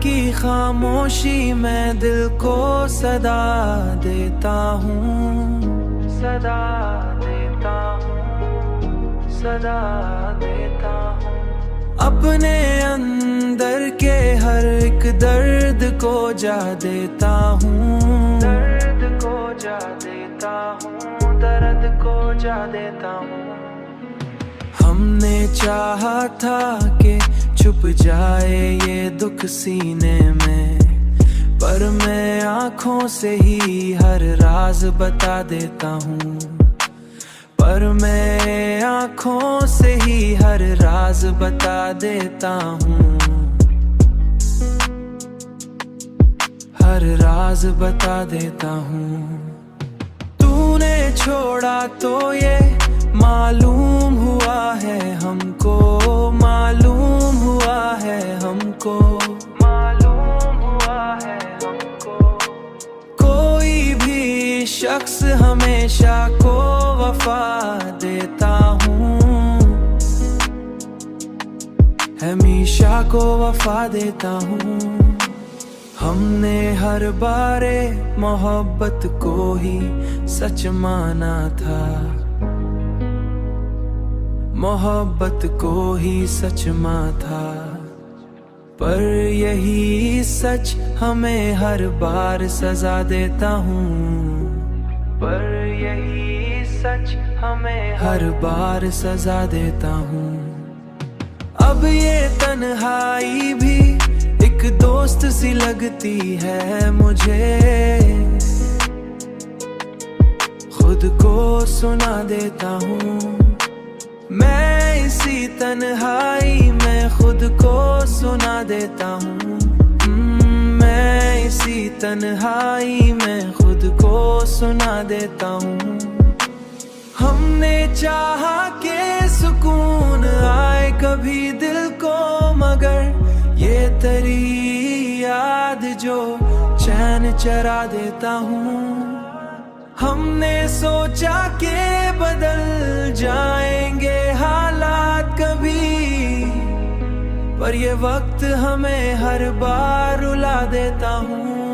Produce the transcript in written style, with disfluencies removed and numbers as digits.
की खामोशी में दिल को सदा देता हूँ, सदा देता हूँ, सदा देता हूँ। अपने अंदर के हर एक दर्द को जा देता हूँ, दर्द को जा देता हूँ, दर्द को जा देता हूँ। हमने चाहा था कि छुप जाए ये दुख सीने में, पर मैं आँखों से ही हर राज बता देता हूँ, पर मैं आँखों से ही हर राज बता देता हूँ, हर राज बता देता हूँ। तूने छोड़ा तो ये मालूम हुआ है हमको, मालूम हुआ है हमको, मालूम हुआ है हमको। कोई भी शख्स हमेशा को वफा देता हूँ, हमेशा को वफा देता हूँ। हमने हर बारे मोहब्बत को ही सच माना था, मोहब्बत को ही सच माना था, पर यही सच हमें हर बार सजा देता हूँ, पर यही सच हमें हर बार सजा देता हूँ। अब ये तन्हाई भी एक दोस्त सी लगती है मुझे, खुद को सुना देता हूँ मैं, इसी तन्हाई में खुद को सुना देता हूँ, मैं इसी तन्हाई में खुद को सुना देता हूँ। हमने चाहा कि सुकून आए कभी दिल को, मगर ये तेरी याद जो चैन चरा देता हूँ। हमने सोचा कि बदल जाएंगे हालात कभी, पर ये वक्त हमें हर बार रुला देता हूँ,